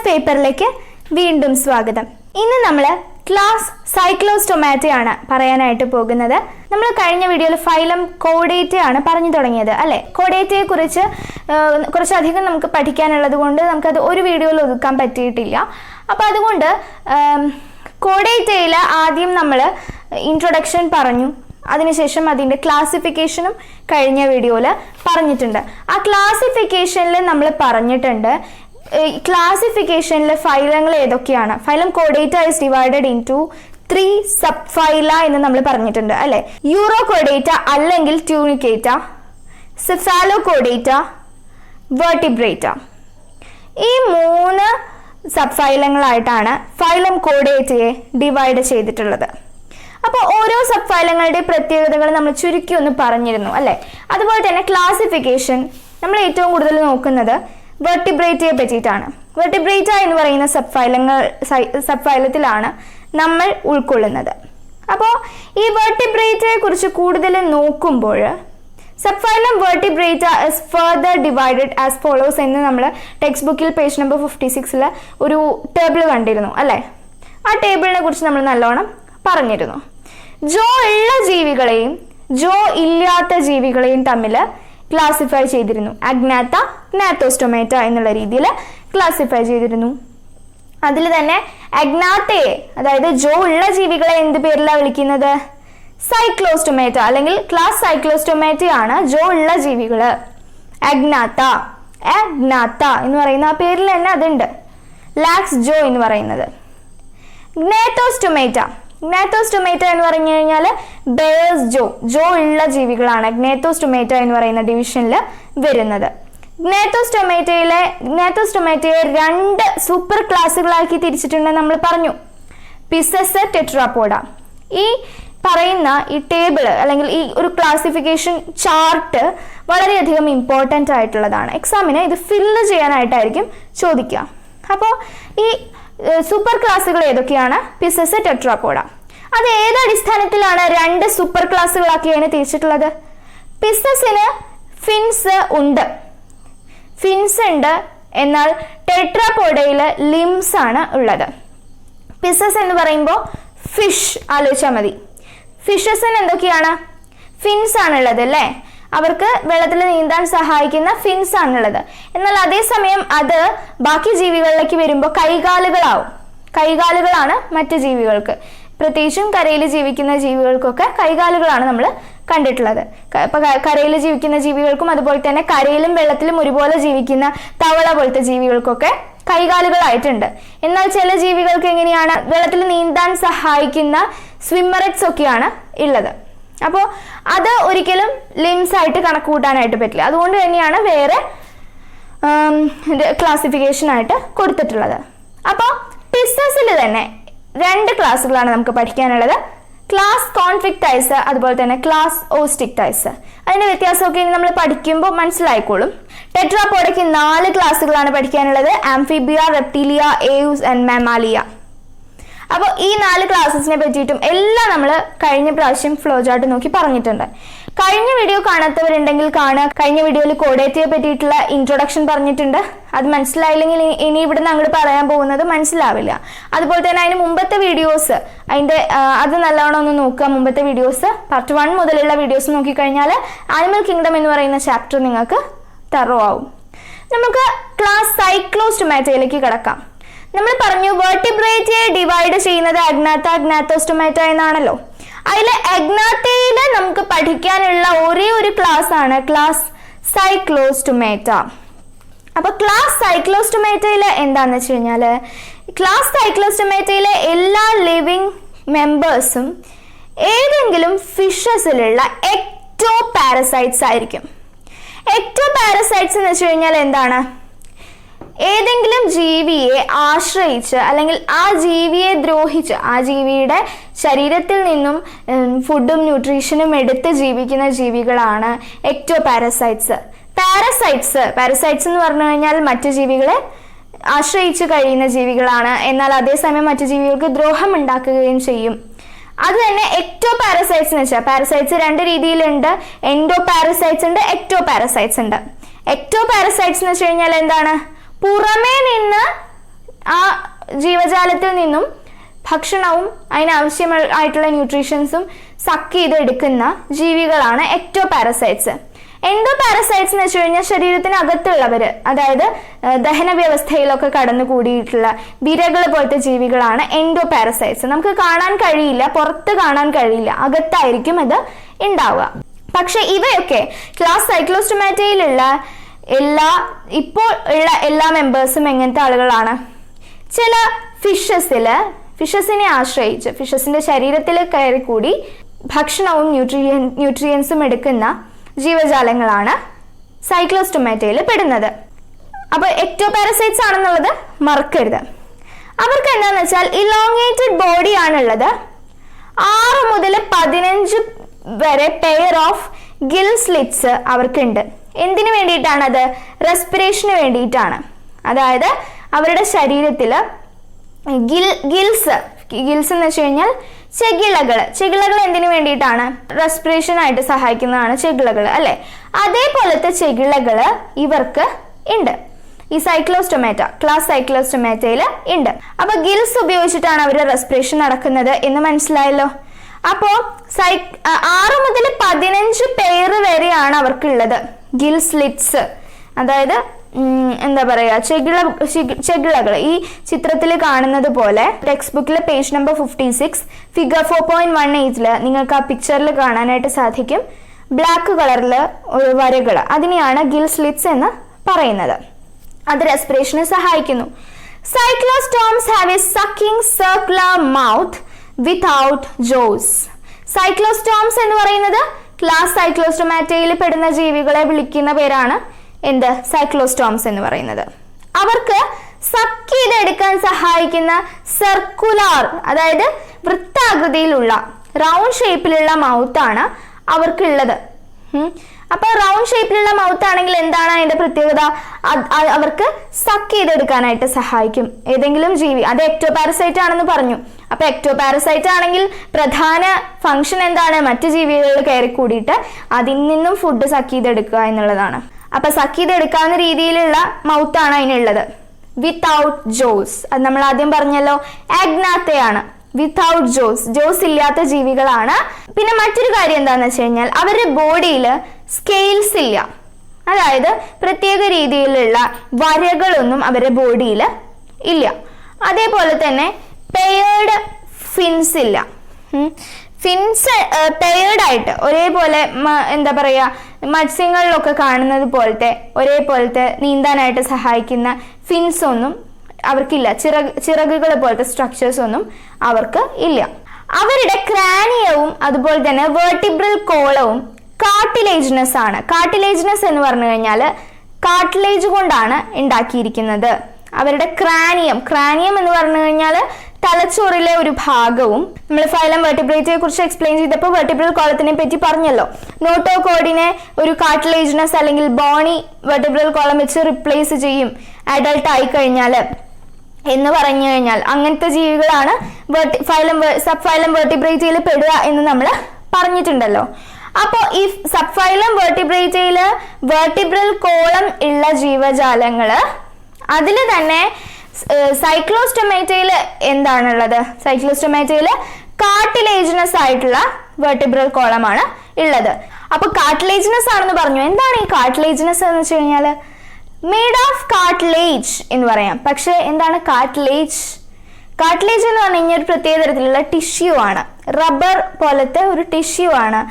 പേപ്പറിലേക്ക് വീണ്ടും സ്വാഗതം. ഇന്ന് നമ്മൾ ക്ലാസ് സൈക്ലോസ്റ്റൊമാറ്റ ആണ് പറയാനായിട്ട് പോകുന്നത്. നമ്മൾ കഴിഞ്ഞ വീഡിയോയിൽ ഫൈലം കോഡേറ്റ ആണ് പറഞ്ഞു തുടങ്ങിയത് അല്ലേ? കോഡേറ്റയെ കുറിച്ച് കുറച്ചധികം നമുക്ക് പഠിക്കാനുള്ളത് കൊണ്ട് നമുക്കത് ഒരു വീഡിയോയിൽ ഒതുക്കാൻ പറ്റിയിട്ടില്ല. അപ്പോൾ അതുകൊണ്ട് കോഡേറ്റയിൽ ആദ്യം നമ്മൾ ഇൻട്രൊഡക്ഷൻ പറഞ്ഞു, അതിനുശേഷം അതിൻ്റെ ക്ലാസിഫിക്കേഷനും കഴിഞ്ഞ വീഡിയോയിൽ പറഞ്ഞിട്ടുണ്ട്. ആ ക്ലാസിഫിക്കേഷനിൽ നമ്മൾ പറഞ്ഞിട്ടുണ്ട് ക്ലാസിഫിക്കേഷനിൽ ഫൈലങ്ങൾ ഏതൊക്കെയാണ്. ഫൈലം കോഡേറ്റ is divided into 3 sub phyla എന്ന് നമ്മൾ പറഞ്ഞിട്ടുണ്ട് അല്ലെ? യൂറോകോഡേറ്റ അല്ലെങ്കിൽ ട്യൂണിക്കേറ്റ, സെഫാലോകോഡേറ്റ, വെർട്ടിബ്രേറ്റ. ഈ 3 സബ് ഫൈലങ്ങളായിട്ടാണ് ഫൈലം കോഡേറ്റയെ ഡിവൈഡ് ചെയ്തിട്ടുള്ളത്. അപ്പോൾ ഓരോ സബ് ഫൈലങ്ങളുടെ പ്രത്യേകതകൾ നമ്മൾ ചുരുക്കി ഒന്ന് പറഞ്ഞിരുന്നു അല്ലേ? അതുപോലെ തന്നെ ക്ലാസിഫിക്കേഷൻ നമ്മൾ ഏറ്റവും കൂടുതൽ നോക്കുന്നത് വെർട്ടിബ്രേറ്റയെ പറ്റിയിട്ടാണ്. വെർട്ടിബ്രേറ്റ എന്ന് പറയുന്ന സബ് ഫൈലത്തിലാണ് നമ്മൾ ഉൾക്കൊള്ളുന്നത്. അപ്പോൾ ഈ വെർട്ടിബ്രേറ്റയെ കുറിച്ച് കൂടുതൽ നോക്കുമ്പോൾ sub phylum vertebrata is further divided as follows എന്ന് നമ്മൾ ടെക്സ്റ്റ് ബുക്കിൽ പേജ് നമ്പർ 56 ഒരു ടേബിൾ കണ്ടിരുന്നു അല്ലേ? ആ ടേബിളിനെ കുറിച്ച് നമ്മൾ നല്ലോണം പറഞ്ഞിരുന്നു. ജോ ഉള്ള ജീവികളെയും ജോ ഇല്ലാത്ത ജീവികളെയും തമ്മിൽ ക്ലാസിഫൈ ചെയ്തിരുന്നു. അഗ്നാത്ത, ഗ്നാത്തോസ്റ്റൊമാറ്റ എന്നുള്ള രീതിയിൽ ക്ലാസിഫൈ ചെയ്തിരുന്നു. അതിൽ തന്നെ അഗ്നാത്തയെ, അതായത് ജോ ഉള്ള ജീവികളെ എന്ത് പേരിലാണ് വിളിക്കുന്നത്? സൈക്ലോസ്റ്റൊമാറ്റ അല്ലെങ്കിൽ ക്ലാസ് സൈക്ലോസ്റ്റൊമാറ്റ ആണ് ജോ ഉള്ള ജീവികള്. അഗ്നാത്ത എന്ന് പറയുന്ന ആ പേരിൽ തന്നെ അതുണ്ട്, ലാക്സ് ജോ എന്ന് പറയുന്നത്. ഗ്നാത്തോസ്റ്റൊമാറ്റ എന്ന് പറഞ്ഞു കഴിഞ്ഞാൽ ബേഴ്സ് ജോ ഉള്ള ജീവികളാണ് ഗ്നാത്തോസ്റ്റൊമാറ്റ എന്ന് പറയുന്ന ഡിവിഷനിൽ വരുന്നത്. ഗ്നാത്തോസ്റ്റൊമാറ്റയെ 2 സൂപ്പർ ക്ലാസ്സുകളാക്കി തിരിച്ചിട്ടുണ്ടെന്ന് നമ്മൾ പറഞ്ഞു. Pisces, tetrapoda. ഈ പറയുന്ന ഈ ടേബിൾ അല്ലെങ്കിൽ ഈ ഒരു ക്ലാസിഫിക്കേഷൻ ചാർട്ട് വളരെയധികം ഇമ്പോർട്ടൻ്റ് ആയിട്ടുള്ളതാണ്. എക്സാമിന് ഇത് ഫില്ല് ചെയ്യാനായിട്ടായിരിക്കും ചോദിക്കുക. അപ്പോൾ ഈ സൂപ്പർ ക്ലാസ്സുകൾ ഏതൊക്കെയാണ്? Pisces, tetrapoda. അത് ഏത് അടിസ്ഥാനത്തിലാണ് 2 സൂപ്പർ ക്ലാസ്സുകളാക്കി അതിനെ തിരിച്ചിട്ടുള്ളത്? പിസസിന് ഫിൻസ് ഉണ്ട്, എന്നാൽ ടെട്രാപോഡയിൽ ലിംസ് ആണ് ഉള്ളത്. പിസസ് എന്ന് പറയുമ്പോൾ ഫിഷ് ആലോചിച്ചാൽ മതി. ഫിഷസിന് എന്തൊക്കെയാണ്? ഫിൻസ് ആണുള്ളത് അല്ലേ? അവർക്ക് വെള്ളത്തിൽ നീന്താൻ സഹായിക്കുന്ന ഫിൻസ് ആണുള്ളത്. എന്നാൽ അതേസമയം അത് ബാക്കി ജീവികളിലേക്ക് വരുമ്പോൾ കൈകാലുകളാണ് മറ്റ് ജീവികൾക്ക്. പ്രത്യേകിച്ചും കരയിൽ ജീവിക്കുന്ന ജീവികൾക്കൊക്കെ കൈകാലുകളാണ് നമ്മൾ കണ്ടിട്ടുള്ളത്. ഇപ്പൊ കരയിൽ ജീവിക്കുന്ന ജീവികൾക്കും അതുപോലെ തന്നെ കരയിലും വെള്ളത്തിലും ഒരുപോലെ ജീവിക്കുന്ന തവള പോലത്തെ ജീവികൾക്കൊക്കെ കൈകാലുകളായിട്ടുണ്ട്. എന്നാൽ ചില ജീവികൾക്ക് എങ്ങനെയാണ്? വെള്ളത്തിൽ നീന്താൻ സഹായിക്കുന്ന സ്വിമ്മററ്റ്സ് ഒക്കെയാണ് ഉള്ളത്. അപ്പോൾ അത് ഒരിക്കലും ലിംസ് ആയിട്ട് കണക്ക് കൂട്ടാനായിട്ട് പറ്റില്ല. അതുകൊണ്ട് തന്നെയാണ് വേറെ ക്ലാസിഫിക്കേഷൻ ആയിട്ട് കൊടുത്തിട്ടുള്ളത്. അപ്പോൾ പിസസിൽ തന്നെ 2 ക്ലാസ്സുകളാണ് നമുക്ക് പഠിക്കാനുള്ളത്. ക്ലാസ് കോൺട്രിക്ടൈസ്, അതുപോലെ തന്നെ ക്ലാസ് ഓസ്റ്റിക്ടൈസ്. അതിന്റെ വ്യത്യാസമൊക്കെ ഇനി നമ്മൾ പഠിക്കുമ്പോൾ മനസ്സിലായിക്കോളും. ടെട്രാപോഡയ്ക്ക് 4 ക്ലാസ്സുകളാണ് പഠിക്കാനുള്ളത്. Amphibia, reptilia, aves and mammalia. അപ്പോൾ ഈ 4 ക്ലാസ്സസിനെ പറ്റിയിട്ടും എല്ലാം നമ്മൾ കഴിഞ്ഞ പ്രാവശ്യം ഫ്ലോ ചാർട്ട് നോക്കി പറഞ്ഞിട്ടുണ്ട്. കഴിഞ്ഞ വീഡിയോ കാണാത്തവരുണ്ടെങ്കിൽ കാണുക. കഴിഞ്ഞ വീഡിയോയിൽ കോഡേറ്റയെ പറ്റിയിട്ടുള്ള ഇൻട്രൊഡക്ഷൻ പറഞ്ഞിട്ടുണ്ട്. അത് മനസ്സിലായില്ലെങ്കിൽ ഇനി ഇവിടുന്ന് അങ്ങോട്ട് പറയാൻ പോകുന്നത് മനസ്സിലാവില്ല. അതുപോലെ തന്നെ അതിന് മുമ്പത്തെ വീഡിയോസ് അത് നല്ലോണം ഒന്ന് നോക്കുക. മുമ്പത്തെ വീഡിയോസ് പാർട്ട് 1 മുതലുള്ള വീഡിയോസ് നോക്കിക്കഴിഞ്ഞാൽ ആനിമൽ കിങ്ഡം എന്ന് പറയുന്ന ചാപ്റ്റർ നിങ്ങൾക്ക് തറോ ആവും. നമുക്ക് ക്ലാസ് സൈക്ലോസ്റ്റൊമാറ്റയിലേക്ക് കിടക്കാം. നമ്മൾ പറഞ്ഞു വെർട്ടിബ്രേറ്റയെ ഡിവൈഡ് ചെയ്യുന്നത് അഗ്നാത്ത, ഗ്നാത്തോസ്റ്റൊമാറ്റ എന്നാണല്ലോ. അതിൽ അഗ്നാത്തയിൽ നമുക്ക് പഠിക്കാനുള്ള ഒരേ ഒരു ക്ലാസ് ആണ് ക്ലാസ് സൈക്ലോസ്റ്റൊമാറ്റ. അപ്പൊ ക്ലാസ് സൈക്ലോസ്റ്റൊമാറ്റയിൽ എന്താന്ന് വെച്ച് കഴിഞ്ഞാൽ ക്ലാസ് സൈക്ലോസ്റ്റൊമാറ്റയിലെ എല്ലാ ലിവിങ് മെമ്പേഴ്സും ഏതെങ്കിലും ഫിഷസിലുള്ള എക്ടോ പാരസൈറ്റ്സ് ആയിരിക്കും. എക്ടോ പാരസൈറ്റ്സ് എന്ന് വെച്ച് കഴിഞ്ഞാൽ എന്താണ്? ഏതെങ്കിലും ജീവിയെ ആശ്രയിച്ച് അല്ലെങ്കിൽ ആ ജീവിയെ ദ്രോഹിച്ച് ആ ജീവിയുടെ ശരീരത്തിൽ നിന്നും ഫുഡും ന്യൂട്രീഷനും എടുത്ത് ജീവിക്കുന്ന ജീവികളാണ് എക്ടോ പാരസൈറ്റ്സ്. പാരസൈറ്റ്സ് എന്ന് പറഞ്ഞു കഴിഞ്ഞാൽ മറ്റു ജീവികളെ ആശ്രയിച്ച് കഴിയുന്ന ജീവികളാണ്. എന്നാൽ അതേസമയം മറ്റു ജീവികൾക്ക് ദ്രോഹം ഉണ്ടാക്കുകയും ചെയ്യും. അത് തന്നെ എക്ടോ പാരസൈറ്റ്സ് എന്ന് വെച്ചാൽ പാരസൈറ്റ്സ് 2 രീതിയിലുണ്ട്. എൻഡോ പാരസൈറ്റ്സ് ഉണ്ട്, എക്ടോ പാരസൈറ്റ്സ് ഉണ്ട്. എക്ടോ പാരസൈറ്റ്സ് എന്ന് വെച്ച് കഴിഞ്ഞാൽ എന്താണ്? പുറമേ നിന്ന് ആ ജീവജാലത്തിൽ നിന്നും ഭക്ഷണവും അതിനാവശ്യമായിട്ടുള്ള ന്യൂട്രീഷൻസും സക്ക് ചെയ്തെടുക്കുന്ന ജീവികളാണ് എക്ടോപാരസൈറ്റ്സ്. എൻഡോപാരസൈറ്റ്സ് എന്ന് വെച്ച് കഴിഞ്ഞാൽ ശരീരത്തിനകത്തുള്ളവർ, അതായത് ദഹന വ്യവസ്ഥയിലൊക്കെ കടന്നുകൂടിയിട്ടുള്ള വിരകൾ പോലത്തെ ജീവികളാണ് എൻഡോപാരസൈറ്റ്സ്. നമുക്ക് കാണാൻ കഴിയില്ല, പുറത്ത് കാണാൻ കഴിയില്ല, അകത്തായിരിക്കും അത് ഉണ്ടാവുക. പക്ഷെ ഇവയൊക്കെ ക്ലാസ് സൈക്ലോസ്റ്റൊമാറ്റയിലുള്ള ഇപ്പോൾ ഉള്ള എല്ലാ മെമ്പേഴ്സും എങ്ങനത്തെ ആളുകളാണ്? ചില ഫിഷസിനെ ആശ്രയിച്ച് ഫിഷസിന്റെ ശരീരത്തിൽ കയറി കൂടി ഭക്ഷണവും ന്യൂട്രിയൻസും എടുക്കുന്ന ജീവജാലങ്ങളാണ് സൈക്ലോസ്റ്റൊമാറ്റയിൽ പെടുന്നത്. അപ്പോൾ എക്ടോപാരസൈറ്റ്സ് ആണെന്നുള്ളത് മറക്കരുത്. അവർക്ക് എന്താന്ന് വെച്ചാൽ ഇലോങ്ങേറ്റഡ് ബോഡി ആണുള്ളത്. 6 മുതൽ 15 വരെ പെയർ ഓഫ് ഗിൽ സ്ലിറ്റ്സ് അവർക്കുണ്ട്. എന്തിനു വേണ്ടിയിട്ടാണത്? റെസ്പിറേഷന് വേണ്ടിയിട്ടാണ്. അതായത് അവരുടെ ശരീരത്തിൽ ഗിൽസ് എന്ന് വെച്ച് കഴിഞ്ഞാൽ ചെകിളകൾ എന്തിനു വേണ്ടിയിട്ടാണ്? റെസ്പിറേഷൻ ആയിട്ട് സഹായിക്കുന്നതാണ് ചെകിളകൾ, അല്ലെ? അതേപോലത്തെ ചെകിളകൾ ഇവർക്ക് ഉണ്ട്. ഈ ക്ലാസ് സൈക്ലോസ്റ്റൊമാറ്റയിൽ ഉണ്ട്. അപ്പൊ ഗിൽസ് ഉപയോഗിച്ചിട്ടാണ് അവർ റെസ്പിറേഷൻ നടക്കുന്നത് എന്ന് മനസ്സിലായല്ലോ. അപ്പോ 6 മുതൽ 15 പേര് വരെയാണ് അവർക്കുള്ളത് ഗിൽ സ്ലിറ്റ്സ്. അതായത് എന്താ പറയാ, ചെകിളകൾ. ഈ ചിത്രത്തിൽ കാണുന്നത് പോലെ ടെക്സ്റ്റ് ബുക്കിലെ പേജ് നമ്പർ 56 ഫിഗർ 4.18 നിങ്ങൾക്ക് ആ പിക്ചറിൽ കാണാനായിട്ട് സാധിക്കും. ബ്ലാക്ക് കളറിൽ വരകൾ, അതിനെയാണ് ഗിൽ സ്ലിറ്റ്സ് എന്ന് പറയുന്നത്. അത് റെസ്പിറേഷന് സഹായിക്കുന്നു. സൈക്ലോസ്റ്റോംസ് have A sucking circular mouth without Jose. സൈക്ലോസ്റ്റോംസ് എന്ന് പറയുന്നത് ക്ലാസ് സൈക്ലോസ്റ്റൊമാറ്റയിൽ പെടുന്ന ജീവികളെ വിളിക്കുന്ന പേരാണ് എന്ത്? സൈക്ലോസ്റ്റോംസ് എന്ന് പറയുന്നത്. അവർക്ക് സക്ക് ചെയ്തെടുക്കാൻ സഹായിക്കുന്ന സർക്കുലാർ, അതായത് വൃത്താകൃതിയിലുള്ള റൗണ്ട് ഷേപ്പിലുള്ള മൗത്താണ് അവർക്കുള്ളത്. അപ്പൊ റൗണ്ട് ഷേപ്പിലുള്ള മൗത്ത് ആണെങ്കിൽ എന്താണ് അതിന്റെ പ്രത്യേകത? അവർക്ക് സക്ക് ചെയ്തെടുക്കാനായിട്ട് സഹായിക്കും ഏതെങ്കിലും ജീവി. അത് എക്ടോപാരസൈറ്റ് ആണെന്ന് പറഞ്ഞു. അപ്പൊ എക്ടോപാരസൈറ്റ് ആണെങ്കിൽ പ്രധാന ഫംഗ്ഷൻ എന്താണ്? മറ്റു ജീവികളിൽ കയറി കൂടിയിട്ട് അതിൽ നിന്നും ഫുഡ് സക്ക് ചെയ്തെടുക്കുക എന്നുള്ളതാണ്. അപ്പൊ സക്ക് ചെയ്തെടുക്കാവുന്ന രീതിയിലുള്ള മൗത്താണ് അതിനുള്ളത്. വിത്തൗട്ട് ജോസ്, അത് നമ്മൾ ആദ്യം പറഞ്ഞല്ലോ, ആഗ്നാത്തയാണ്. വിത്തൗട്ട് ജോസ് ഇല്ലാത്ത ജീവികളാണ്. പിന്നെ മറ്റൊരു കാര്യം എന്താണെന്ന് വെച്ച് കഴിഞ്ഞാൽ അവരുടെ ബോഡിയിൽ സ്കെയിൽസ് ഇല്ല. അതായത് പ്രത്യേക രീതിയിലുള്ള വരകളൊന്നും അവരുടെ ബോഡിയിൽ ഇല്ല. അതേപോലെ തന്നെ പെയർഡ് ഫിൻസ് ഇല്ല. ഫിൻസ് പെയർഡ് ആയിട്ട് ഒരേപോലെ എന്താ പറയാ, മത്സ്യങ്ങളിലൊക്കെ കാണുന്നത് പോലത്തെ ഒരേപോലത്തെ നീന്താനായിട്ട് സഹായിക്കുന്ന ഫിൻസ് ഒന്നും അവർക്കില്ല. ചിറകുകൾ പോലത്തെ സ്ട്രക്ചേഴ്സ് ഒന്നും അവർക്ക് ഇല്ല. അവരുടെ ക്രാനിയവും അതുപോലെ തന്നെ വെർട്ടിബ്രൽ കോളവും കാർട്ടിലേജിനസ് ആണ്. കാർട്ടിലേജിനസ് എന്ന് പറഞ്ഞു കഴിഞ്ഞാൽ കാർട്ടിലേജ് കൊണ്ടാണ് ഉണ്ടാക്കിയിരിക്കുന്നത്. അവരുടെ ക്രാനിയം എന്ന് പറഞ്ഞു കഴിഞ്ഞാൽ തലച്ചോറിലെ ഒരു ഭാഗവും. നമ്മൾ ഫൈലം വെർട്ടിബ്രേറ്റയെ കുറിച്ച് എക്സ്പ്ലെയിൻ ചെയ്തപ്പോൾ വെർട്ടിബ്രൽ കോളത്തിനെ പറ്റി പറഞ്ഞല്ലോ. നോട്ടോകോഡിനെ ഒരു കാർട്ടിലേജിനസ് അല്ലെങ്കിൽ ബോണി വെർട്ടിബ്രൽ കോളം വെച്ച് റിപ്ലേസ് ചെയ്യും അഡൾട്ട് ആയി കഴിഞ്ഞാൽ എന്ന് പറഞ്ഞു കഴിഞ്ഞാൽ അങ്ങനത്തെ ജീവികളാണ് സബ് ഫൈലം വെർട്ടിബ്രേറ്റയിൽ പെടുക എന്ന് നമ്മൾ പറഞ്ഞിട്ടുണ്ടല്ലോ. അപ്പോൾ ഈ സബ് ഫൈലം വെർട്ടിബ്രേറ്റയിൽ വെർട്ടിബ്രൽ കോളം ഉള്ള ജീവജാലങ്ങള്, അതിൽ തന്നെ സൈക്ലോസ്റ്റൊമാറ്റയിൽ എന്താണുള്ളത്? സൈക്ലോസ്റ്റൊമാറ്റയിൽ കാർട്ടിലേജിനസ് ആയിട്ടുള്ള വെർട്ടിബ്രൽ കോളമാണ് ഉള്ളത്. അപ്പൊ കാർട്ടിലേജിനസ് ആണെന്ന് പറഞ്ഞു. എന്താണ് ഈ കാർട്ടിലേജിനസ് എന്ന് വെച്ച് കഴിഞ്ഞാൽ? മെയ്ഡ് ഓഫ് കാർട്ടിലേജ് എന്ന് പറയാം. പക്ഷെ എന്താണ് കാർട്ടിലേജ് എന്ന് പറഞ്ഞു കഴിഞ്ഞാൽ ഒരു പ്രത്യേക തരത്തിലുള്ള ടിഷ്യൂ ആണ്. റബ്ബർ പോലത്തെ ഒരു ടിഷ്യൂ ആണ്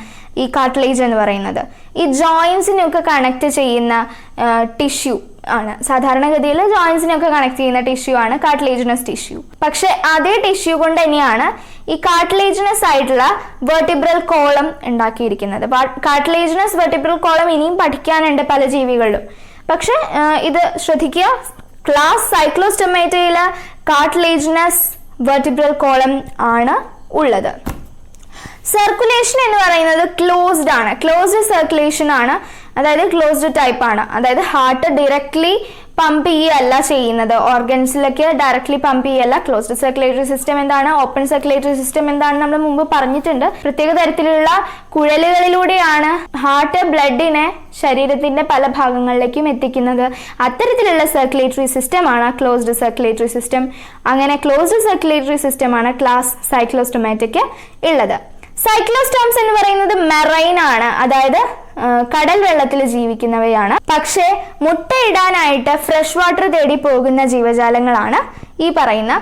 ഈ കാർട്ടിലേജ് എന്ന് പറയുന്നത്. ഈ ജോയിൻസിനൊക്കെ കണക്ട് ചെയ്യുന്ന ടിഷ്യൂ ആണ്. സാധാരണഗതിയിൽ ജോയിൻസിനൊക്കെ കണക്ട് ചെയ്യുന്ന ടിഷ്യൂ ആണ് കാർട്ടിലേജിനസ് ടിഷ്യൂ. പക്ഷെ അതേ ടിഷ്യൂ കൊണ്ട് തന്നെയാണ് ഈ കാർട്ടിലേജിനസ് ആയിട്ടുള്ള വെർട്ടിബ്രൽ കോളം ഉണ്ടാക്കിയിരിക്കുന്നത്. കാർട്ടിലേജിനസ് വെർട്ടിബ്രൽ കോളം ഇനിയും പഠിക്കാനുണ്ട് പല ജീവികളിലും. പക്ഷെ ഇത് ശ്രദ്ധിക്കുക, ക്ലാസ് സൈക്ലോസ്റ്റൊമാറ്റയിൽ കാർട്ടിലേജിനസ് വെർട്ടിബ്രൽ കോളം ആണ് ഉള്ളത്. സർക്കുലേഷൻ എന്ന് പറയുന്നത് ക്ലോസ്ഡ് ആണ്. ക്ലോസ്ഡ് സർക്കുലേഷൻ ആണ്, അതായത് ക്ലോസ്ഡ് ടൈപ്പ് ആണ്. അതായത് ഹാർട്ട് ഡയറക്ട്ലി പമ്പ് ചെയ്യല്ല ചെയ്യുന്നത്, ഓർഗൻസിലേക്ക് ഡയറക്ട്ലി പമ്പ് ചെയ്യല്ല. ക്ലോസ്ഡ് സർക്കുലേറ്ററി സിസ്റ്റം എന്താണ്, ഓപ്പൺ സർക്കുലേറ്ററി സിസ്റ്റം എന്താണ് നമ്മൾ മുമ്പ് പറഞ്ഞിട്ടുണ്ട്. പ്രത്യേക തരത്തിലുള്ള കുഴലുകളിലൂടെയാണ് ഹാർട്ട് ബ്ലഡിനെ ശരീരത്തിന്റെ പല ഭാഗങ്ങളിലേക്കും എത്തിക്കുന്നത്. അത്തരത്തിലുള്ള സർക്കുലേറ്ററി സിസ്റ്റമാണ് ക്ലോസ്ഡ് സർക്കുലേറ്ററി സിസ്റ്റം. അങ്ങനെ ക്ലോസ്ഡ് സർക്കുലേറ്ററി സിസ്റ്റമാണ് ക്ലാസ് സൈക്ലോസ്റ്റൊമാറ്റയ്ക്ക് ഉള്ളത്. സൈക്ലോസ്റ്റോംസ് എന്ന് പറയുന്നത് മെറൈൻ ആണ്, അതായത് കടൽ വെള്ളത്തിൽ ജീവിക്കുന്നവയാണ്. പക്ഷേ മുട്ടയിടാനായിട്ട് ഫ്രഷ് വാട്ടർ തേടി പോകുന്ന ജീവജാലങ്ങളാണ് ഈ പറയുന്ന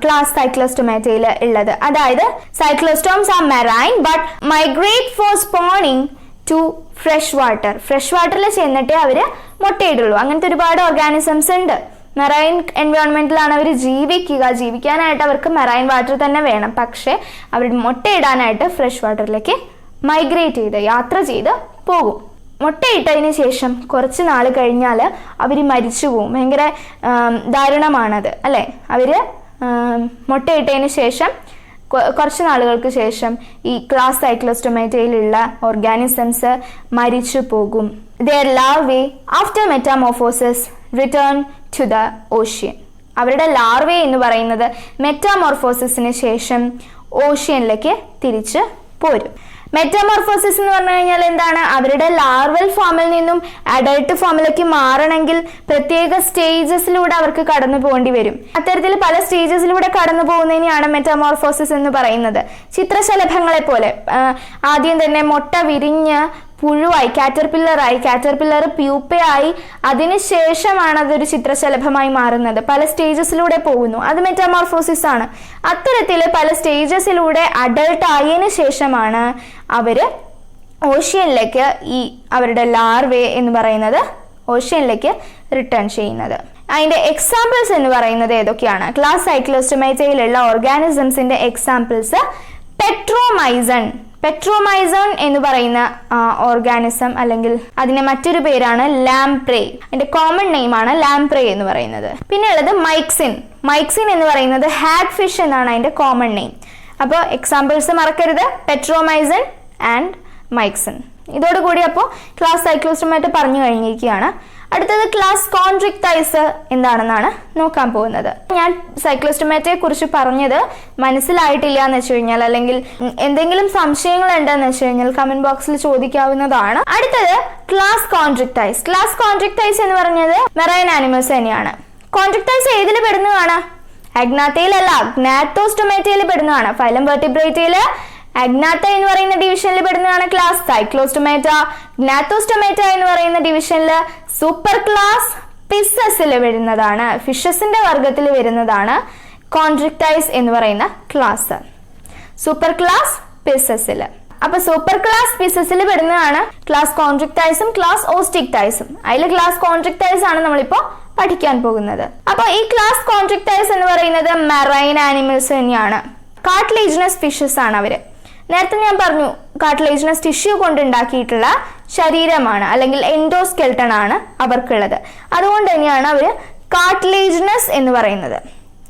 ക്ലാസ് സൈക്ലോസ്റ്റൊമാറ്റയിൽ ഉള്ളത്. അതായത് cyclostomes are marine but migrate for spawning to fresh water. Fresh വാട്ടറിൽ ചെന്നിട്ടേ അവര് മുട്ടയിടുള്ളൂ. അങ്ങനത്തെ ഒരുപാട് ഓർഗാനിസംസ് ഉണ്ട്. മെറൈൻ എൻവയോൺമെന്റിലാണ് അവർ ജീവിക്കാനായിട്ട് അവർക്ക് മെറൈൻ വാട്ടർ തന്നെ വേണം. പക്ഷേ അവർ മുട്ടയിടാനായിട്ട് ഫ്രഷ് വാട്ടറിലേക്ക് മൈഗ്രേറ്റ് ചെയ്ത് യാത്ര ചെയ്ത് പോകും. മുട്ടയിട്ടതിന് ശേഷം കുറച്ച് നാൾ കഴിഞ്ഞാൽ അവർ മരിച്ചു പോകും. ഭയങ്കര ദാരുണമാണത് അല്ലേ. അവര് മുട്ടയിട്ടതിന് ശേഷം കുറച്ച് നാളുകൾക്ക് ശേഷം ഈ ക്ലാസ് സൈക്ലോസ്റ്റൊമാറ്റയിലുള്ള ഓർഗാനിസംസ് മരിച്ചു പോകും. Their larvae after metamorphosis return to the ocean. അവരുടെ ലാർവേ എന്ന് പറയുന്നത് മെറ്റാമോർഫോസിസിന് ശേഷം ഓഷ്യനിലേക്ക് തിരിച്ച് പോരും. മെറ്റാമോർഫോസിസ് എന്ന് പറഞ്ഞു കഴിഞ്ഞാൽ എന്താണ്? അവരുടെ ലാർവൽ ഫോമിൽ നിന്നും അഡൾട്ട് ഫോമിലേക്ക് മാറണമെങ്കിൽ പ്രത്യേക സ്റ്റേജസിലൂടെ അവർക്ക് കടന്നു പോകേണ്ടി വരും. അത്തരത്തിൽ പല സ്റ്റേജസിലൂടെ കടന്നു പോകുന്നതിനെയാണ് മെറ്റാമോർഫോസിസ് എന്ന് പറയുന്നത്. ചിത്രശലഭങ്ങളെ പോലെ ആദ്യം തന്നെ മുട്ട വിരിഞ്ഞ് പുഴുവായി, കാറ്റർപില്ലർ പ്യൂപ്പയായി, അതിനുശേഷമാണ് അതൊരു ചിത്രശലഭമായി മാറുന്നത്. പല സ്റ്റേജസിലൂടെ പോകുന്നു, അത് മെറ്റാമോർഫോസിസ് ആണ്. അത്തരത്തിൽ പല സ്റ്റേജസിലൂടെ അഡൾട്ട് ആയതിനു ശേഷമാണ് അവര് ഓഷ്യനിലേക്ക് ഈ അവരുടെ ലാർവേ എന്ന് പറയുന്നത് ഓഷ്യനിലേക്ക് റിട്ടേൺ ചെയ്യുന്നത്. അതിന്റെ എക്സാമ്പിൾസ് എന്ന് പറയുന്നത് ഏതൊക്കെയാണ്? ക്ലാസ് സൈക്ലോസ്റ്റൊമാറ്റയിലുള്ള ഓർഗാനിസംസിന്റെ എക്സാമ്പിൾസ് പെട്രോമൈസൺ എന്ന് പറയുന്ന ഓർഗാനിസം, അല്ലെങ്കിൽ അതിന്റെ മറ്റൊരു പേരാണ് ലാംപ്രേ. അതിന്റെ കോമൺ നെയിമാണ് ലാംപ്രേ എന്ന് പറയുന്നത്. പിന്നെ ഉള്ളത് മൈക്സിൻ എന്ന് പറയുന്നത് ഹാഗ് ഫിഷ് എന്നാണ് അതിന്റെ കോമൺ നെയിം. അപ്പോൾ എക്സാമ്പിൾസ് മറക്കരുത്, പെട്രോമൈസൺ ആൻഡ് മൈക്സിൻ. ഇതോടുകൂടി അപ്പോൾ ക്ലാസ് സൈക്ലോസ്റ്റൊമാറ്റ പറഞ്ഞു കഴിഞ്ഞിരിക്കുകയാണ്. അടുത്തത് ക്ലാസ് കോൺട്രിക്ടൈസ് എന്താണെന്നാണ് നോക്കാൻ പോകുന്നത്. ഞാൻ സൈക്ലോസ്റ്റൊമാറ്റയെ കുറിച്ച് പറഞ്ഞത് മനസ്സിലായിട്ടില്ല എന്ന് വെച്ച് കഴിഞ്ഞാൽ, അല്ലെങ്കിൽ എന്തെങ്കിലും സംശയങ്ങൾ ഉണ്ടെന്ന് വെച്ച് കഴിഞ്ഞാൽ കമന്റ് ബോക്സിൽ ചോദിക്കാവുന്നതാണ്. അടുത്തത് ക്ലാസ് കോൺട്രിക്ടൈസ് എന്ന് പറഞ്ഞത് മെറൈൻ ആനിമൽസ് തന്നെയാണ്. കോൺട്രിക്ടൈസ് ഏതിൽ പെടുന്നതാണ്? അഗ്നാത്തയിലല്ല, ഗ്നാത്തോസ്റ്റൊമാറ്റയിൽ പെടുന്നതാണ്. ഫൈലം വെർട്ടിബ്രേറ്റയിൽ അഗ്നാത്ത എന്ന് പറയുന്ന ഡിവിഷനിൽ പെടുന്നതാണ് ക്ലാസ് സൈക്ലോസ്റ്റൊമാറ്റ. ഗ്നാത്തോസ്റ്റൊമാറ്റ എന്ന് പറയുന്ന ഡിവിഷനിൽ സൂപ്പർ ക്ലാസ് പിസസിൽ വരുന്നതാണ്, ഫിഷസിന്റെ വർഗത്തിൽ വരുന്നതാണ് കോൺട്രിക്ടൈസ് എന്ന് പറയുന്ന ക്ലാസ്. സൂപ്പർ ക്ലാസ് പിസസിൽ. അപ്പൊ സൂപ്പർ ക്ലാസ് പിസസിൽ പെടുന്നതാണ് ക്ലാസ് കോൺട്രിക്ടൈസും ക്ലാസ് ഓസ്റ്റിക്ടൈസും. അതിൽ ക്ലാസ് കോൺട്രിക്ടൈസ് ആണ് നമ്മളിപ്പോ പഠിക്കാൻ പോകുന്നത്. അപ്പൊ ഈ ക്ലാസ് കോൺട്രിക്ടൈസ് എന്ന് പറയുന്നത് മെറൈൻ ആനിമൽസ് തന്നെയാണ്. കാർട്ടിലേജിനസ് ഫിഷസ് ആണ് അവര്. നേരത്തെ ഞാൻ പറഞ്ഞു കാർട്ടിലേജിനസ് ടിഷ്യൂ കൊണ്ട് ഉണ്ടാക്കിയിട്ടുള്ള ശരീരമാണ്, അല്ലെങ്കിൽ എൻഡോസ്കെൽട്ടൺ ആണ് അവർക്കുള്ളത്. അതുകൊണ്ട് തന്നെയാണ് അവര് കാർട്ടിലേജിനസ് എന്ന് പറയുന്നത്.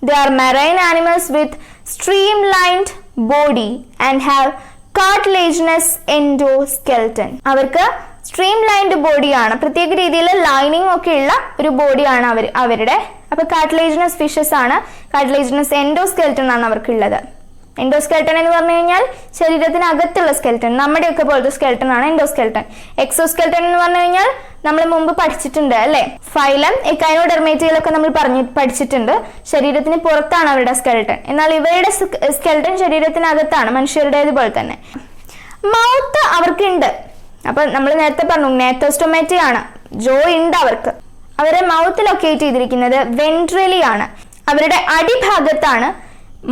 They are marine animals with streamlined body and have cartilaginous endoskeleton. അവർക്ക് സ്ട്രീംലൈൻഡ് ബോഡിയാണ്, പ്രത്യേക രീതിയിൽ ലൈനിങ് ഒക്കെ ഉള്ള ഒരു ബോഡിയാണ് അവരുടെ. അപ്പൊ കാർട്ടിലേജിനസ് ഫിഷസ് ആണ്. കാർട്ടിലേജിനസ് എൻഡോസ്കെൽട്ടൺ ആണ് അവർക്കുള്ളത്. എൻഡോസ്കെൽട്ടൺ എന്ന് പറഞ്ഞു കഴിഞ്ഞാൽ ശരീരത്തിനകത്തുള്ള സ്കെൽട്ടൺ, നമ്മുടെയൊക്കെ പോലത്തെ സ്കെൽട്ടൺ ആണ് എൻഡോസ്കെൽട്ടൺ. എക്സോസ്കെൽട്ടൺ എന്ന് പറഞ്ഞു കഴിഞ്ഞാൽ നമ്മൾ മുമ്പ് പഠിച്ചിട്ടുണ്ട് അല്ലെ, ഫൈലം എക്കൈനോഡെർമേറ്റയിലൊക്കെ നമ്മൾ പഠിച്ചിട്ടുണ്ട്. ശരീരത്തിന് പുറത്താണ് അവരുടെ സ്കെൽട്ടൺ. എന്നാൽ ഇവയുടെ സ്കെൽട്ടൺ ശരീരത്തിനകത്താണ്, മനുഷ്യരുടേതുപോലെ തന്നെ. മൗത്ത് അവർക്കുണ്ട്. അപ്പൊ നമ്മൾ നേരത്തെ പറഞ്ഞു ഗ്നാത്തോസ്റ്റൊമാറ്റയാണ്, ജോ ഉണ്ട് അവർക്ക്. അവരെ മൗത്ത് ലൊക്കേറ്റ് ചെയ്തിരിക്കുന്നത് വെൻട്രലി ആണ്. അവരുടെ അടിഭാഗത്താണ്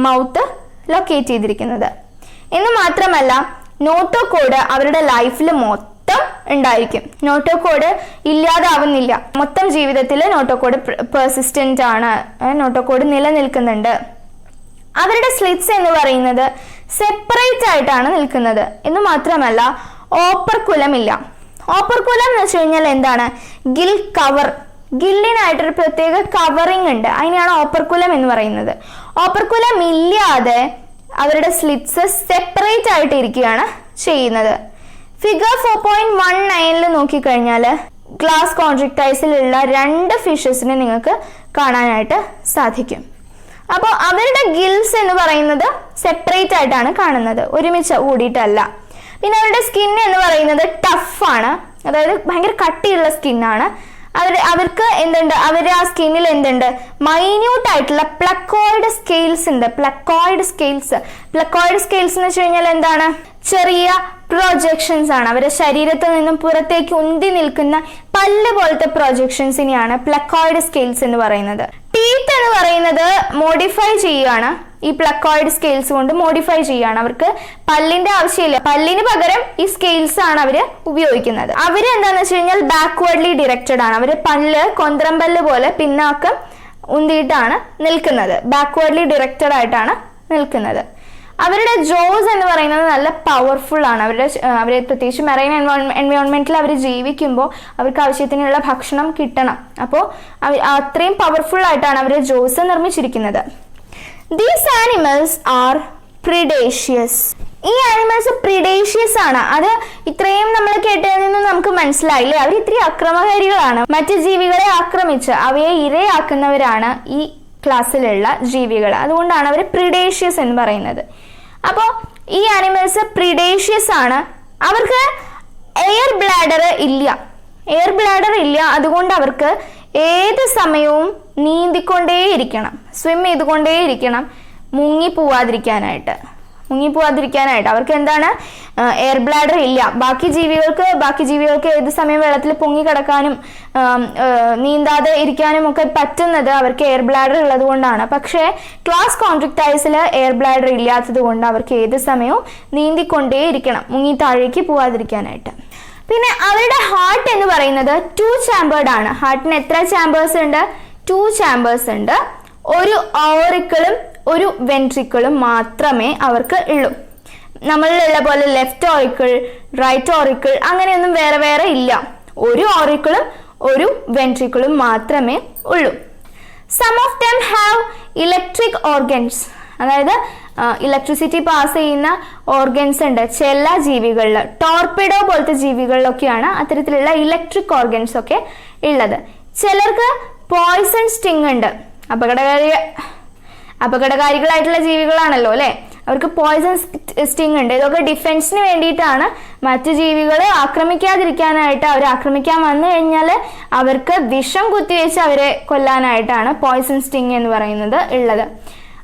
മൗത്ത് ലൊക്കേറ്റ് ചെയ്തിരിക്കുന്നത്. എന്ന് മാത്രമല്ല നോട്ടോകോഡ് അവരുടെ ലൈഫിൽ മൊത്തം ഉണ്ടായിരിക്കും. നോട്ടോകോഡ് ഇല്ലാതാവുന്നില്ല. മൊത്തം ജീവിതത്തിൽ നോട്ടോകോഡ് പെർസിസ്റ്റന്റ് ആണ്, നോട്ടോകോഡ് നിലനിൽക്കുന്നുണ്ട്. അവരുടെ സ്ലിറ്റ്സ് എന്ന് പറയുന്നത് സെപ്പറേറ്റ് ആയിട്ടാണ് നിൽക്കുന്നത്. എന്ന് മാത്രമല്ല ഓപ്പർക്കുലം ഇല്ല. ഓപ്പർക്കുലം എന്ന് വെച്ച് കഴിഞ്ഞാൽ എന്താണ്? ഗിൽ കവർ, ഗില്ലിനായിട്ടൊരു പ്രത്യേക കവറിങ് ഉണ്ട്, അതിനെയാണ് ഓപ്പർക്കുലം എന്ന് പറയുന്നത്. ഓപ്പർക്കുലം ഇല്ലാതെ അവരുടെ സ്ലിറ്റ്സ് സെപ്പറേറ്റ് ആയിട്ട് ഇരിക്കുകയാണ് ചെയ്യുന്നത്. ഫിഗർ 4.19 നോക്കിക്കഴിഞ്ഞാൽ ഗ്ലാസ് കോൺട്രിക്ടൈസിലുള്ള 2 ഫിഷസിനെ നിങ്ങൾക്ക് കാണാനായിട്ട് സാധിക്കും. അപ്പോൾ അവരുടെ ഗിൽസ് എന്ന് പറയുന്നത് സെപ്പറേറ്റ് ആയിട്ടാണ് കാണുന്നത്, ഒരുമിച്ച് കൂടിയിട്ടല്ല. പിന്നെ അവരുടെ സ്കിൻ എന്ന് പറയുന്നത് ടഫാണ്, അതായത് ഭയങ്കര കട്ടിയുള്ള സ്കിന്നാണ്. അവർക്ക് എന്തുണ്ട്, അവരുടെ ആ സ്കിന്നിൽ എന്തുണ്ട്, മൈന്യൂട്ട് ആയിട്ടുള്ള പ്ലക്കോയിഡ് സ്കെയിൽസ് ഉണ്ട്. പ്ലക്കോയിഡ് സ്കെയിൽസ് എന്ന് വെച്ച് കഴിഞ്ഞാൽ എന്താണ്, ചെറിയ പ്രൊജക്ഷൻസ് ആണ്. അവരുടെ ശരീരത്തിൽ നിന്നും പുറത്തേക്ക് ഉന്തി നിൽക്കുന്ന പല്ല് പോലത്തെ പ്രൊജക്ഷൻസിനെയാണ് പ്ലക്കോയിഡ് സ്കെയിൽസ് എന്ന് പറയുന്നത്. ടീത്ത് എന്ന് പറയുന്നത് മോഡിഫൈ ചെയ്യുകയാണ്, ഈ പ്ലക്കോയിഡ് സ്കെയിൽസ് കൊണ്ട് മോഡിഫൈ ചെയ്യുകയാണ്. അവർക്ക് പല്ലിന്റെ ആവശ്യമില്ല, പല്ലിന് പകരം ഈ സ്കെയിൽസ് ആണ് അവര് ഉപയോഗിക്കുന്നത്. അവര് എന്താന്ന് വെച്ച് കഴിഞ്ഞാൽ ബാക്ക്വേർഡ്ലി ഡിറക്റ്റഡ് ആണ്. അവര് പല്ല് കൊന്ത്രമ്പല്ല് പോലെ പിന്നാക്കം ഉന്തിയിട്ടാണ് നിൽക്കുന്നത്, ബാക്ക്വേർഡ്ലി ഡിറക്റ്റഡ് ആയിട്ടാണ് നിൽക്കുന്നത്. അവരുടെ ജോസ് എന്ന് പറയുന്നത് നല്ല പവർഫുൾ ആണ്. അവരെ പ്രത്യേകിച്ച് മെറൈൻ എൻവയോൺമെന്റിൽ അവർ ജീവിക്കുമ്പോൾ അവർക്ക് ആവശ്യത്തിനുള്ള ഭക്ഷണം കിട്ടണം. അപ്പോൾ അത്രയും പവർഫുൾ ആയിട്ടാണ് അവരുടെ ജോസ് നിർമ്മിച്ചിരിക്കുന്നത്. These animals are predaceous. ഈ ആനിമൽസ് പ്രിഡേഷ്യസ് ആണ്. അത് ഇത്രയും നമ്മൾ കേട്ടതിൽ നിന്ന് നമുക്ക് മനസ്സിലായില്ലേ, അവർ ഇത്രയും അക്രമകാരികളാണ്. മറ്റു ജീവികളെ ആക്രമിച്ച് അവയെ ഇരയാക്കുന്നവരാണ് ഈ ക്ലാസ്സിലുള്ള ജീവികൾ. അതുകൊണ്ടാണ് അവർ പ്രിഡേഷ്യസ് എന്ന് പറയുന്നത്. അപ്പോൾ ഈ ആനിമൽസ് പ്രിഡേഷ്യസ് ആണ്. അവർക്ക് എയർ ബ്ലാഡർ ഇല്ല. അതുകൊണ്ട് അവർക്ക് ഏത് സമയവും നീന്തിക്കൊണ്ടേയിരിക്കണം, സ്വിം ചെയ്തുകൊണ്ടേയിരിക്കണം, മുങ്ങിപ്പോവാതിരിക്കാനായിട്ട്. അവർക്ക് എന്താണ്, എയർ ബ്ലാഡർ ഇല്ല. ബാക്കി ജീവികൾക്ക് ഏത് സമയം വെള്ളത്തിൽ പൊങ്ങി കിടക്കാനും നീന്താതെ ഇരിക്കാനും ഒക്കെ പറ്റുന്നത് അവർക്ക് എയർ ബ്ലാഡർ ഉള്ളത് കൊണ്ടാണ്. പക്ഷേ ക്ലാസ് കോൺട്രിക്ടൈസിൽ എയർ ബ്ലാഡർ ഇല്ലാത്തത് കൊണ്ട് അവർക്ക് ഏത് സമയവും നീന്തിക്കൊണ്ടേയിരിക്കണം, മുങ്ങി താഴേക്ക് പോവാതിരിക്കാനായിട്ട്. പിന്നെ അവരുടെ ഹാർട്ട് എന്ന് പറയുന്നത് 2 chambered ആണ്. ഹാർട്ടിന് എത്ര ചാമ്പേഴ്സ് ഉണ്ട്? 2 chambers ഉണ്ട്. ഒരു ഓറിക്കിളും ഒരു വെൻട്രിക്കിളും മാത്രമേ അവർക്ക് ഉള്ളൂ. നമ്മളിലുള്ള പോലെ ലെഫ്റ്റ് ഓറിക്കിൾ, റൈറ്റ് ഓറിക്കിൾ അങ്ങനെയൊന്നും വേറെ ഇല്ല. ഒരു ഓറിക്കിളും ഒരു വെൻട്രിക്കിളും മാത്രമേ ഉള്ളൂ. Some of them have electric organs, അതായത് ഇലക്ട്രിസിറ്റി പാസ് ചെയ്യുന്ന ഓർഗൻസ് ഉണ്ട് ചില ജീവികളിൽ. ടോർപിഡോ പോലത്തെ ജീവികളിലൊക്കെയാണ് അത്തരത്തിലുള്ള ഇലക്ട്രിക് ഓർഗൻസ് ഒക്കെ ഉള്ളത്. ചിലർക്ക് പോയ്സൺ സ്റ്റിങ് ഉണ്ട്. അപകടകാരികളായിട്ടുള്ള ജീവികളാണല്ലോ അല്ലെ, അവർക്ക് പോയ്സൺ സ്റ്റിങ് ഉണ്ട്. ഇതൊക്കെ ഡിഫെൻസിന് വേണ്ടിയിട്ടാണ്, മറ്റു ജീവികളെ ആക്രമിക്കാതിരിക്കാനായിട്ട്. അവർ ആക്രമിക്കാൻ വന്നു കഴിഞ്ഞാൽ അവർക്ക് വിഷം കുത്തിവെച്ച് അവരെ കൊല്ലാനായിട്ടാണ് പോയ്സൺ സ്റ്റിങ് എന്ന് പറയുന്നത് ഉള്ളത്.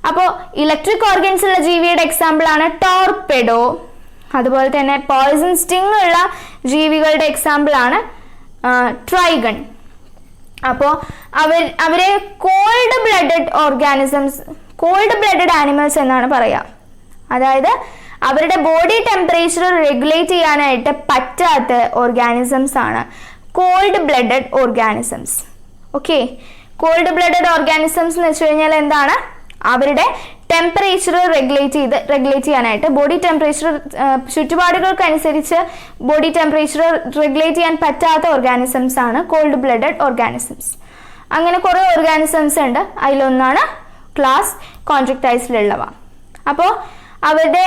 അപ്പോൾ ഇലക്ട്രിക് ഓർഗൻസ് ഉള്ള ജീവിയുടെ എക്സാമ്പിൾ ആണ് ടോർപെഡോ. അതുപോലെ തന്നെ പോയ്സൺ സ്റ്റിങ് ഉള്ള ജീവികളുടെ എക്സാമ്പിൾ ആണ് ട്രൈഗൺ. അപ്പോൾ അവരെ കോൾഡ് ബ്ലഡഡ് ആനിമൽസ് എന്നാണ് പറയുക. അതായത് അവരുടെ ബോഡി ടെമ്പറേച്ചർ റെഗുലേറ്റ് ചെയ്യാനായിട്ട് പറ്റാത്ത ഓർഗാനിസംസ് ആണ് cold blooded organisms. Okay, cold blooded organisms എന്ന് വെച്ച് കഴിഞ്ഞാൽ എന്താണ്, അവരുടെ ടെമ്പറേച്ചർ റെഗുലേറ്റ് ചെയ്യാനായിട്ട്, ബോഡി ടെമ്പറേച്ചർ ചുറ്റുപാടുകൾക്കനുസരിച്ച് ബോഡി ടെമ്പറേച്ചർ റെഗുലേറ്റ് ചെയ്യാൻ പറ്റാത്ത ഓർഗാനിസംസ് ആണ് കോൾഡ് ബ്ലഡഡ് ഓർഗാനിസംസ്. അങ്ങനെ കുറേ ഓർഗാനിസംസ് ഉണ്ട്, അതിലൊന്നാണ് ക്ലാസ് കോൺട്രിക്ടൈസിലുള്ളവ. അപ്പോൾ അവരുടെ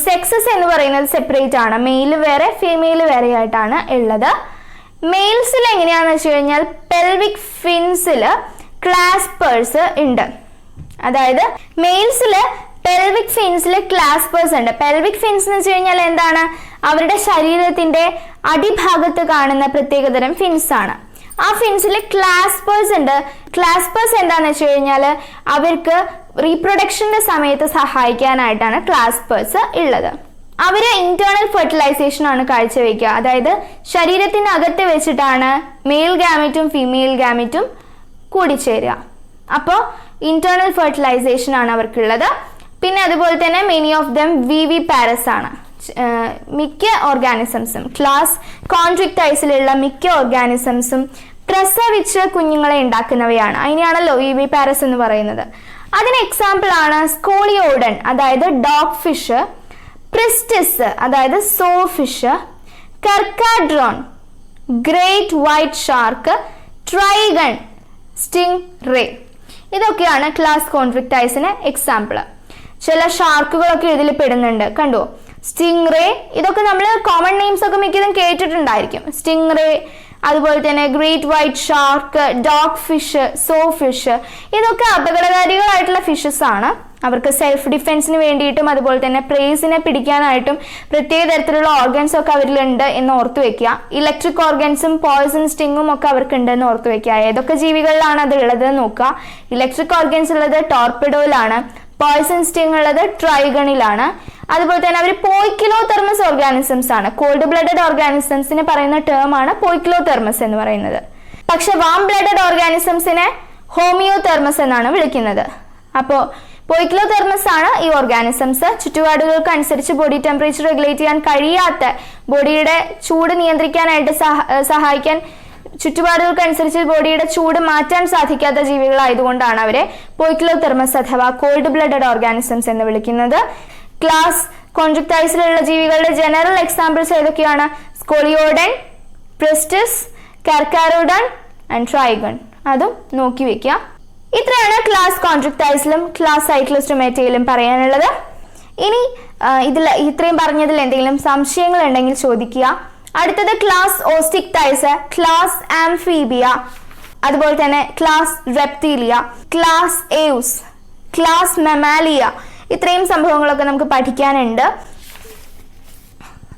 സെക്സസ് എന്ന് പറയുന്നത് സെപ്പറേറ്റ് ആണ്, മെയിൽ വേറെ ഫീമെയിൽ വേറെ ആയിട്ടാണ് ഉള്ളത്. മെയിൽസിൽ എങ്ങനെയാണെന്ന് വെച്ച് കഴിഞ്ഞാൽ പെൽവിക് ഫിൻസിൽ ക്ലാസ്പേഴ്സ് ഉണ്ട്. അതായത് മെയിൽസിൽ പെൽവിക് ഫിൻസിൽ ക്ലാസ്പേഴ്സ് ഉണ്ട്. പെൽവിക് ഫിൻസ് എന്ന് വെച്ച് കഴിഞ്ഞാൽ എന്താണ്, അവരുടെ ശരീരത്തിന്റെ അടിഭാഗത്ത് കാണുന്ന പ്രത്യേകതരം ഫിൻസ് ആണ്. ആ ഫിൻസിൽ ക്ലാസ്പേഴ്സ് ഉണ്ട്. ക്ലാസ്പേഴ്സ് എന്താന്ന് വെച്ച് കഴിഞ്ഞാൽ അവർക്ക് റീപ്രൊഡക്ഷന്റെ സമയത്ത് സഹായിക്കാനായിട്ടാണ് ക്ലാസ്പേഴ്സ് ഉള്ളത്. അവര് ഇന്റേണൽ ഫെർട്ടിലൈസേഷൻ ആണ് കാഴ്ചവെക്കുക. അതായത് ശരീരത്തിനകത്ത് വെച്ചിട്ടാണ് മെയിൽ ഗാമറ്റും ഫീമെയിൽ ഗാമറ്റും കൂടിച്ചേരുക. അപ്പോൾ ഇന്റേണൽ ഫെർട്ടിലൈസേഷൻ ആണ് അവർക്കുള്ളത്. പിന്നെ അതുപോലെ തന്നെ മെനി ഓഫ് ദം വിവി പാരസ് ആണ്. മിക്ക ഓർഗാനിസംസും ക്ലാസ് കോൺട്രിക്ടൈസിലുള്ള മിക്ക ഓർഗാനിസംസും പ്രസവിച്ച് കുഞ്ഞുങ്ങളെ ഉണ്ടാക്കുന്നവയാണ്. അതിനെയാണല്ലോ വിവി പാരസ് എന്ന് പറയുന്നത്. അതിന് എക്സാമ്പിൾ ആണ് സ്കോളിയോഡൺ, അതായത് ഡോഗ് ഫിഷ്, പ്രിസ്റ്റിസ് അതായത് saw fish, carcharodon, great white shark, trygon, sting ray. ഇതൊക്കെയാണ് ക്ലാസ് കോൺട്രിക്ടൈസിന് എക്സാമ്പിൾ. ചില ഷാർക്കുകളൊക്കെ ഇതിൽ പെടുന്നുണ്ട്, കണ്ടോ, സ്റ്റിംഗ് റേ. ഇതൊക്കെ നമ്മൾ കോമൺ നെയിംസ് ഒക്കെ മിക്കതും കേട്ടിട്ടുണ്ടായിരിക്കും. സ്റ്റിംഗ് റേ, അതുപോലെ തന്നെ great white shark, dog fish, so fish, ഇതൊക്കെ അപകടകാരികളായിട്ടുള്ള ഫിഷസ് ആണ്. അവർക്ക് സെൽഫ് ഡിഫെൻസിന് വേണ്ടിയിട്ടും അതുപോലെ തന്നെ പ്രേസിനെ പിടിക്കാനായിട്ടും പ്രത്യേക തരത്തിലുള്ള ഓർഗൻസ് ഒക്കെ അവരിലുണ്ട് എന്ന് ഓർത്തു വെക്കുക. ഇലക്ട്രിക് ഓർഗൻസും പോയിസൺ സ്റ്റിങ്ങും ഒക്കെ അവർക്ക് ഉണ്ടെന്ന് ഓർത്തു വെക്കുക. ഏതൊക്കെ ജീവികളിലാണ് അത് ഉള്ളത് നോക്കുക. ഇലക്ട്രിക് ഓർഗൻസ് ഉള്ളത് ടോർപിഡോയിലാണ്, പോയിസൺ സ്റ്റിങ് ഉള്ളത് ട്രൈഗണിലാണ്. അതുപോലെ തന്നെ അവർ പോയിക്കിലോതെർമസ് ഓർഗാനിസംസ് ആണ്. കോൾഡ് ബ്ലഡഡ് ഓർഗാനിസംസിന് പറയുന്ന ടേം ആണ് പോയിക്കിലോതെർമസ് എന്ന് പറയുന്നത്. പക്ഷെ വാം ബ്ലഡഡ് ഓർഗാനിസംസിനെ ഹോമിയോതെർമസ് എന്നാണ് വിളിക്കുന്നത്. അപ്പോൾ പോയിക്കിലോതെർമസ് ആണ് ഈ ഓർഗാനിസംസ്. ചുറ്റുപാടുകൾക്ക് അനുസരിച്ച് ബോഡി ടെമ്പറേച്ചർ റെഗുലേറ്റ് ചെയ്യാൻ കഴിയാത്ത, ബോഡിയുടെ ചൂട് നിയന്ത്രിക്കാനായിട്ട് സഹായിക്കാൻ ചുറ്റുപാടുകൾക്ക് അനുസരിച്ച് ബോഡിയുടെ ചൂട് മാറ്റാൻ സാധിക്കാത്ത ജീവികളായതുകൊണ്ടാണ് അവരെ പോയിക്കിലോതെർമസ് അഥവാ കോൾഡ് ബ്ലഡഡ് ഓർഗാനിസംസ് എന്ന് വിളിക്കുന്നത്. ക്ലാസ് കോൺട്രിക്ടൈസിലുള്ള ജീവികളുടെ ജനറൽ എക്സാമ്പിൾസ് ഏതൊക്കെയാണ്? സ്കോളിയോഡൻ, പ്രിസ്റ്റിസ്, കാർക്കാരോഡൺ ആൻഡ് ട്രൈഗൺ. അതും നോക്കി വെക്കുക. ഇത്രയാണ് ക്ലാസ് കോൺട്രിക്ടൈസിലും ക്ലാസ് സൈക്ലോസ്റ്റൊമാറ്റയിലും പറയാനുള്ളത്. ഇനി ഇത്രയും പറഞ്ഞതിൽ എന്തെങ്കിലും സംശയങ്ങൾ ഉണ്ടെങ്കിൽ ചോദിക്കുക. അടുത്തത് ക്ലാസ് ഓസ്റ്റിക്ടൈസ്, ക്ലാസ് ആംഫീബിയ, അതുപോലെ തന്നെ class Reptilia, class Aves, class മെമാലിയ, ഇത്രയും സംഭവങ്ങളൊക്കെ നമുക്ക് പഠിക്കാനുണ്ട്.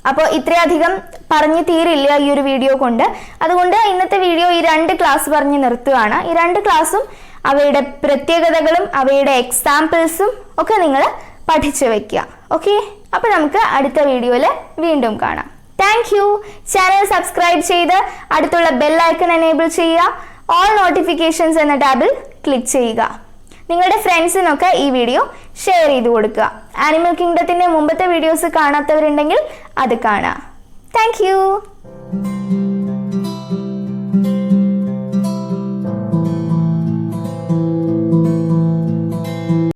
അപ്പോൾ ഇത്രയധികം പറഞ്ഞു തീരില്ല ഈ ഒരു വീഡിയോ കൊണ്ട്. അതുകൊണ്ട് ഇന്നത്തെ വീഡിയോ ഈ 2 ക്ലാസ് പറഞ്ഞ് നിർത്തുകയാണ്. ഈ 2 ക്ലാസ്സും അവയുടെ പ്രത്യേകതകളും അവയുടെ എക്സാമ്പിൾസും ഒക്കെ നിങ്ങൾ പഠിച്ചു വെക്കുക. ഓക്കെ, അപ്പോൾ നമുക്ക് അടുത്ത വീഡിയോയിൽ വീണ്ടും കാണാം. Thank you. ചാനൽ സബ്സ്ക്രൈബ് ചെയ്ത് അടുത്തുള്ള ബെൽ ഐക്കൺ എനേബിൾ ചെയ്യുക. ഓൾ നോട്ടിഫിക്കേഷൻസ് എന്ന ടാബിൽ ക്ലിക്ക് ചെയ്യുക. നിങ്ങളുടെ ഫ്രണ്ട്സിനൊക്കെ ഈ വീഡിയോ ഷെയർ ചെയ്ത് കൊടുക്കുക. ആനിമൽ കിങ്ഡത്തിന്റെ മുമ്പത്തെ വീഡിയോസ് കാണാത്തവരുണ്ടെങ്കിൽ അത് കാണുക. Thank you.